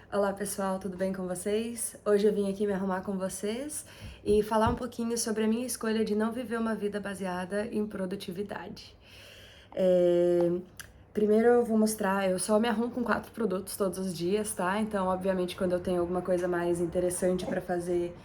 Olá pessoal, tudo bem com vocês? Hoje eu vim aqui me arrumar com vocês e falar um pouquinho sobre a minha escolha de não viver uma vida baseada em produtividade. É, Primeiro eu vou mostrar, eu só me arrumo com 4 produtos todos os dias, tá? Então, obviamente, quando eu tenho alguma coisa mais interessante para fazer,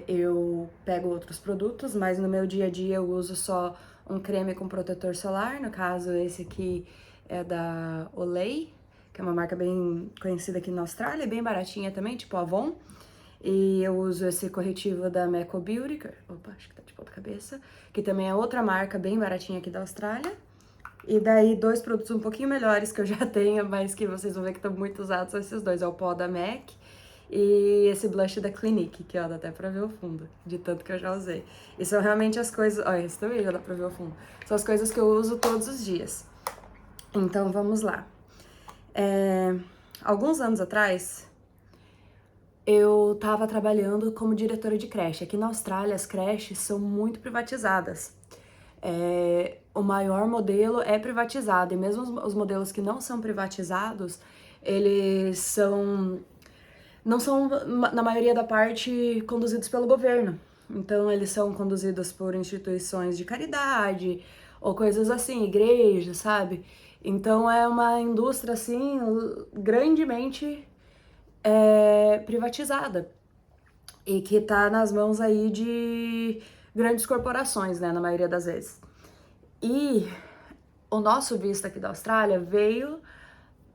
eu pego outros produtos, mas no meu dia a dia eu uso só um creme com protetor solar, no caso esse aqui é da Olay, que é uma marca bem conhecida aqui na Austrália, bem baratinha também, tipo Avon. E eu uso esse corretivo da Meco Beauty, opa, acho que tá de ponta cabeça, que também é outra marca bem baratinha aqui da Austrália. E daí, dois produtos um pouquinho melhores que eu já tenho, mas que vocês vão ver que estão muito usados, são esses dois. É o pó da MAC e esse blush da Clinique, que ó, dá até pra ver o fundo, de tanto que eu já usei. E são realmente as coisas... Olha, esse também já dá pra ver o fundo. São as coisas que eu uso todos os dias. Então, vamos lá. Alguns anos atrás, eu tava trabalhando como diretora de creche. Aqui na Austrália, as creches são muito privatizadas. O maior modelo é privatizado, e mesmo os modelos que não são privatizados, eles são, não são, na maioria da parte, conduzidos pelo governo. Então, eles são conduzidos por instituições de caridade, ou coisas assim, igrejas, sabe? Então, é uma indústria, assim, grandemente privatizada e que tá nas mãos aí de grandes corporações, né, na maioria das vezes. E o nosso visto aqui da Austrália veio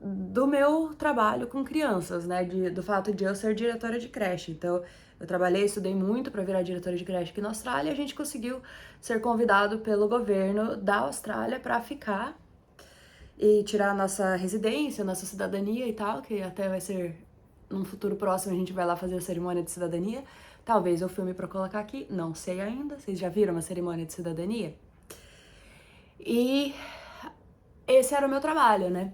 do meu trabalho com crianças, né, do fato de eu ser diretora de creche. Então, eu trabalhei, estudei muito para virar diretora de creche aqui na Austrália e a gente conseguiu ser convidado pelo governo da Austrália para ficar e tirar a nossa residência, nossa cidadania e tal, que até vai ser num futuro próximo a gente vai lá fazer a cerimônia de cidadania. Talvez eu filme para colocar aqui, não sei ainda. Vocês já viram uma cerimônia de cidadania? E esse era o meu trabalho, né?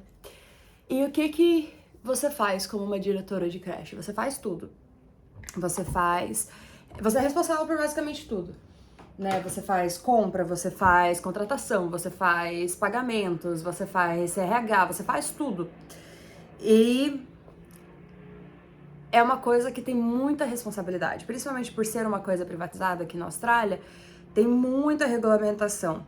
E o que você faz como uma diretora de creche? Você faz tudo. Você é responsável por basicamente tudo, né? Você faz compra, você faz contratação, você faz pagamentos, você faz RH, você faz tudo. E é uma coisa que tem muita responsabilidade, principalmente por ser uma coisa privatizada aqui na Austrália, tem muita regulamentação.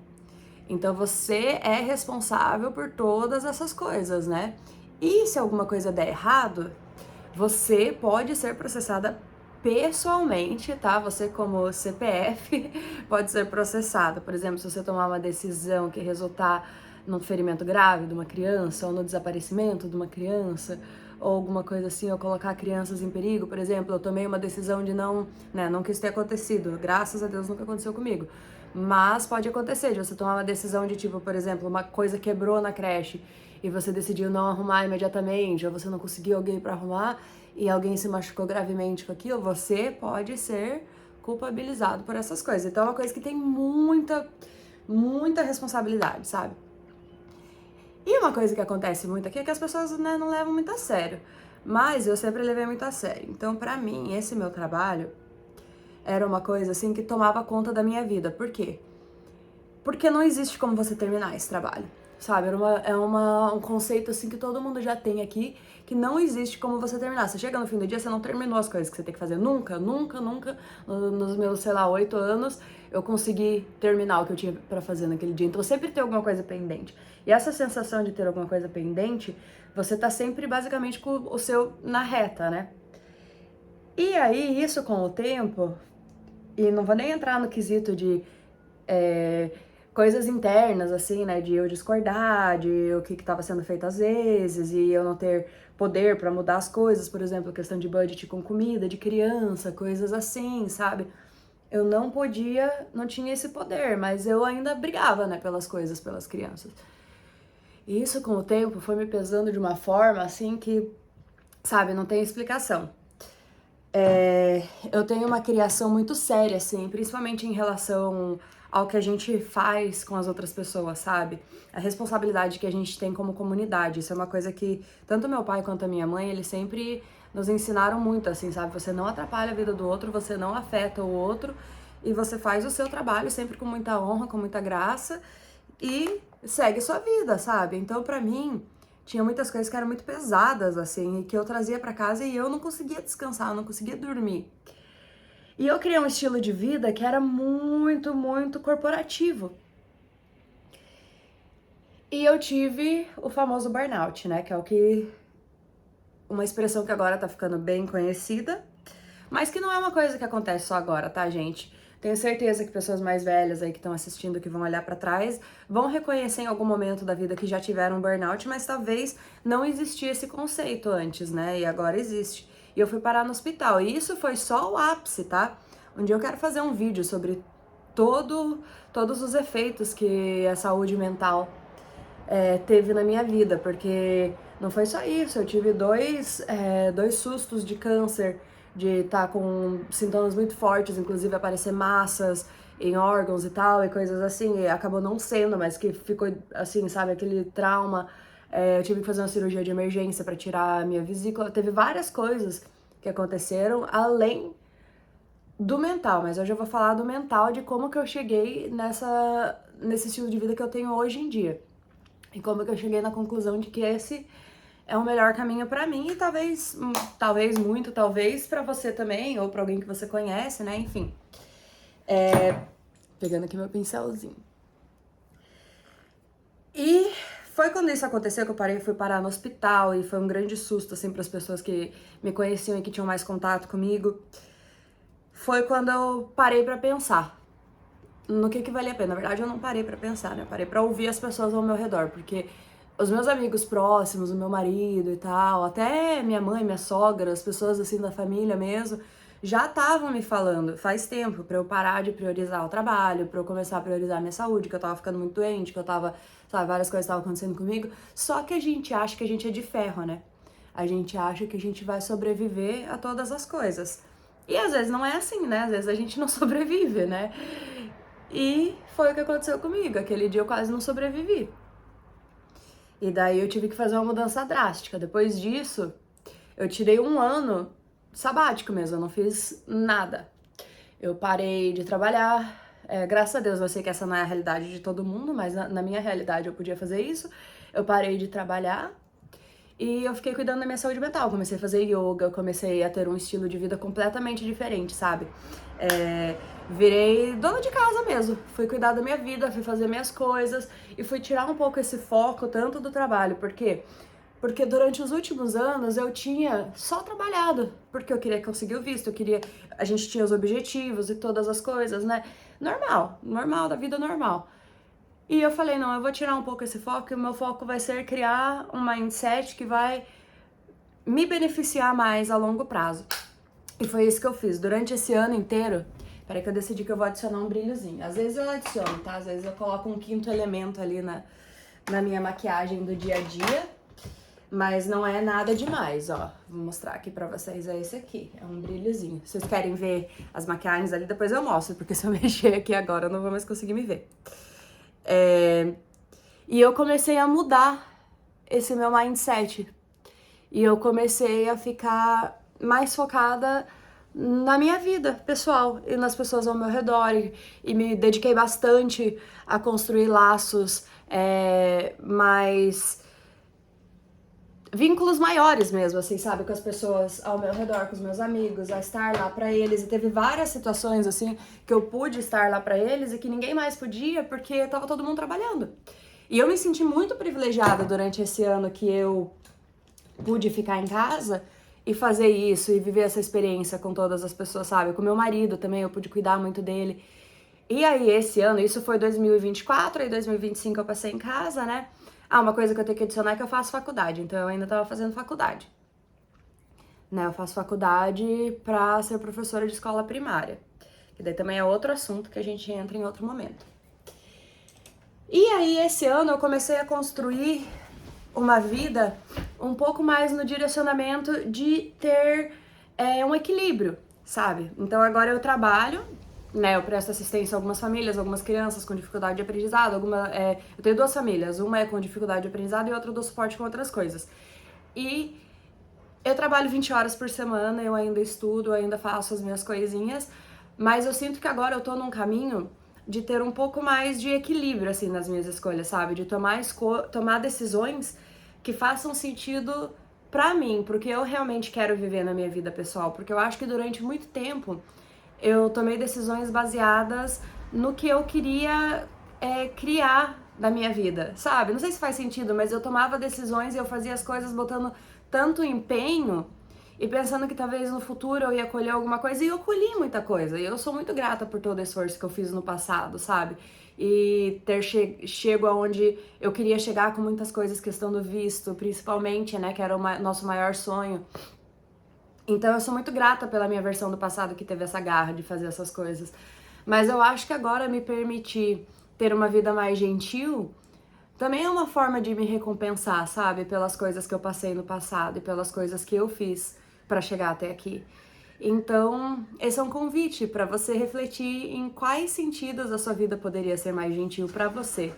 Então você é responsável por todas essas coisas, né? E se alguma coisa der errado, você pode ser processada pessoalmente, tá? Você como CPF pode ser processado. Por exemplo, se você tomar uma decisão que resultar num ferimento grave de uma criança ou no desaparecimento de uma criança ou alguma coisa assim, ou colocar crianças em perigo, por exemplo, eu tomei uma decisão de não que isso tenha acontecido, graças a Deus nunca aconteceu comigo, mas pode acontecer de você tomar uma decisão de tipo, por exemplo, uma coisa quebrou na creche e você decidiu não arrumar imediatamente, ou você não conseguiu alguém para arrumar e alguém se machucou gravemente com aquilo, você pode ser culpabilizado por essas coisas. Então é uma coisa que tem muita responsabilidade, sabe? E uma coisa que acontece muito aqui é que as pessoas, né, não levam muito a sério. Mas eu sempre levei muito a sério. Então, pra mim, esse meu trabalho era uma coisa assim que tomava conta da minha vida. Por quê? Porque não existe como você terminar esse trabalho, sabe? Um conceito assim que todo mundo já tem aqui, que não existe como você terminar. Você chega no fim do dia, você não terminou as coisas que você tem que fazer. Nunca, nos meus, sei lá, 8 anos, eu consegui terminar o que eu tinha pra fazer naquele dia. Então sempre tem alguma coisa pendente. E essa sensação de ter alguma coisa pendente, você tá sempre basicamente com o seu na reta, né? E aí, isso com o tempo, e não vou nem entrar no quesito de coisas internas, assim, né, de eu discordar, de o que estava sendo feito às vezes, e eu não ter poder para mudar as coisas, por exemplo, questão de budget com comida, de criança, coisas assim, sabe? Eu não podia, não tinha esse poder, mas eu ainda brigava, né, pelas coisas, pelas crianças. E isso com o tempo foi me pesando de uma forma, assim, que, sabe, não tem explicação. Eu tenho uma criação muito séria, assim, principalmente em relação ao que a gente faz com as outras pessoas, sabe? A responsabilidade que a gente tem como comunidade. Isso é uma coisa que tanto meu pai quanto a minha mãe, eles sempre nos ensinaram muito, assim, sabe? Você não atrapalha a vida do outro, você não afeta o outro e você faz o seu trabalho sempre com muita honra, com muita graça e segue sua vida, sabe? Então, pra mim, tinha muitas coisas que eram muito pesadas, assim, e que eu trazia pra casa e eu não conseguia descansar, eu não conseguia dormir. E eu criei um estilo de vida que era muito, muito corporativo. E eu tive o famoso burnout, né? Que é uma expressão que agora tá ficando bem conhecida, mas que não é uma coisa que acontece só agora, tá, gente? Tenho certeza que pessoas mais velhas aí que estão assistindo, que vão olhar pra trás, vão reconhecer em algum momento da vida que já tiveram um burnout, mas talvez não existia esse conceito antes, né? E agora existe. E eu fui parar no hospital. E isso foi só o ápice, tá? Um dia eu quero fazer um vídeo sobre todos os efeitos que a saúde mental teve na minha vida, porque não foi só isso, eu tive dois sustos de câncer, de estar com sintomas muito fortes, inclusive aparecer massas em órgãos e tal, e coisas assim, e acabou não sendo, mas que ficou assim, sabe, aquele trauma. Eu tive que fazer uma cirurgia de emergência para tirar a minha vesícula, teve várias coisas que aconteceram, além do mental, mas hoje eu vou falar do mental, de como que eu cheguei nesse estilo de vida que eu tenho hoje em dia. E como que eu cheguei na conclusão de que esse é o melhor caminho pra mim e talvez pra você também, ou pra alguém que você conhece, né? Enfim. Pegando aqui meu pincelzinho. E foi quando isso aconteceu que eu fui parar no hospital e foi um grande susto, assim, pras pessoas que me conheciam e que tinham mais contato comigo. Foi quando eu parei pra pensar no que valia a pena. Na verdade, eu não parei pra pensar, né? Eu parei pra ouvir as pessoas ao meu redor, porque os meus amigos próximos, o meu marido e tal, até minha mãe, minha sogra, as pessoas assim da família mesmo, já estavam me falando faz tempo pra eu parar de priorizar o trabalho, pra eu começar a priorizar a minha saúde, que eu tava ficando muito doente, que eu tava, sabe, várias coisas estavam acontecendo comigo. Só que a gente acha que a gente é de ferro, né? A gente acha que a gente vai sobreviver a todas as coisas. E às vezes não é assim, né? Às vezes a gente não sobrevive, né? E foi o que aconteceu comigo. Aquele dia eu quase não sobrevivi. E daí eu tive que fazer uma mudança drástica. Depois disso, eu tirei um ano sabático mesmo, eu não fiz nada. Eu parei de trabalhar. Graças a Deus, eu sei que essa não é a realidade de todo mundo, mas na minha realidade eu podia fazer isso. Eu parei de trabalhar e eu fiquei cuidando da minha saúde mental. Comecei a fazer yoga, comecei a ter um estilo de vida completamente diferente, sabe? Virei dona de casa mesmo. Fui cuidar da minha vida, fui fazer minhas coisas e fui tirar um pouco esse foco tanto do trabalho. Por quê? Porque durante os últimos anos eu tinha só trabalhado, porque eu queria conseguir o visto, a gente tinha os objetivos e todas as coisas, né? Normal, da vida normal. E eu falei, não, eu vou tirar um pouco esse foco e o meu foco vai ser criar um mindset que vai me beneficiar mais a longo prazo. E foi isso que eu fiz. Durante esse ano inteiro, peraí que eu decidi que eu vou adicionar um brilhozinho. Às vezes eu adiciono, tá? Às vezes eu coloco um quinto elemento ali na minha maquiagem do dia a dia. Mas não é nada demais, ó. Vou mostrar aqui pra vocês, é esse aqui. É um brilhozinho. Se vocês querem ver as maquiagens ali, depois eu mostro. Porque se eu mexer aqui agora, eu não vou mais conseguir me ver. E eu comecei a mudar esse meu mindset. E eu comecei a ficar mais focada na minha vida pessoal e nas pessoas ao meu redor. E me dediquei bastante a construir laços mais... vínculos maiores mesmo, assim, sabe? Com as pessoas ao meu redor, com os meus amigos, a estar lá pra eles. E teve várias situações, assim, que eu pude estar lá pra eles e que ninguém mais podia porque tava todo mundo trabalhando. E eu me senti muito privilegiada durante esse ano que eu pude ficar em casa e fazer isso e viver essa experiência com todas as pessoas, sabe? Com meu marido também, eu pude cuidar muito dele. E aí, esse ano, isso foi 2024, aí 2025 eu passei em casa, né? Uma coisa que eu tenho que adicionar é que eu faço faculdade, então eu ainda tava fazendo faculdade. Né, eu faço faculdade pra ser professora de escola primária. Que daí também é outro assunto que a gente entra em outro momento. E aí, esse ano, eu comecei a construir uma vida um pouco mais no direcionamento de ter um equilíbrio, sabe? Então agora eu trabalho, né? Eu presto assistência a algumas famílias, algumas crianças com dificuldade de aprendizado, eu tenho duas famílias, uma é com dificuldade de aprendizado e outra eu dou suporte com outras coisas. E eu trabalho 20 horas por semana, eu ainda estudo, eu ainda faço as minhas coisinhas, mas eu sinto que agora eu tô num caminho de ter um pouco mais de equilíbrio, assim, nas minhas escolhas, sabe? De tomar decisões que façam sentido pra mim, porque eu realmente quero viver na minha vida pessoal, porque eu acho que durante muito tempo eu tomei decisões baseadas no que eu queria criar da minha vida, sabe? Não sei se faz sentido, mas eu tomava decisões e eu fazia as coisas botando tanto empenho e pensando que talvez no futuro eu ia colher alguma coisa, e eu colhi muita coisa. E eu sou muito grata por todo o esforço que eu fiz no passado, sabe? E ter chego aonde eu queria chegar com muitas coisas, questão do visto, principalmente, né, que era o nosso maior sonho. Então eu sou muito grata pela minha versão do passado que teve essa garra de fazer essas coisas. Mas eu acho que agora me permitir ter uma vida mais gentil também é uma forma de me recompensar, sabe? Pelas coisas que eu passei no passado e pelas coisas que eu fiz pra chegar até aqui. Então, esse é um convite para você refletir em quais sentidos a sua vida poderia ser mais gentil pra você.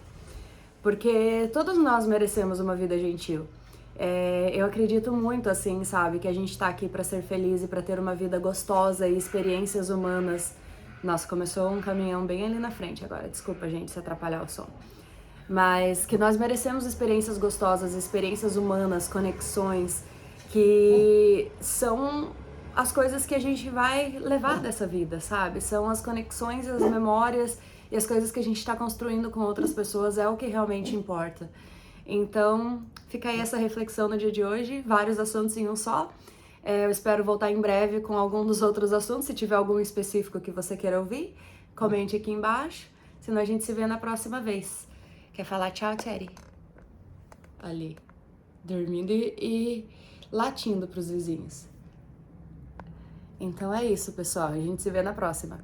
Porque todos nós merecemos uma vida gentil. Eu acredito muito, assim, sabe, que a gente tá aqui pra ser feliz e pra ter uma vida gostosa e experiências humanas. Nossa, começou um caminhão bem ali na frente agora. Desculpa, gente, se atrapalhar o som. Mas que nós merecemos experiências gostosas, experiências humanas, conexões, que são as coisas que a gente vai levar dessa vida, sabe? São as conexões, as memórias e as coisas que a gente tá construindo com outras pessoas, é o que realmente importa. Então, fica aí essa reflexão no dia de hoje, vários assuntos em um só. Eu espero voltar em breve com algum dos outros assuntos. Se tiver algum específico que você queira ouvir, comente aqui embaixo. Senão a gente se vê na próxima vez. Quer falar tchau, Teri? Ali, dormindo e latindo pros vizinhos. Então é isso, pessoal. A gente se vê na próxima.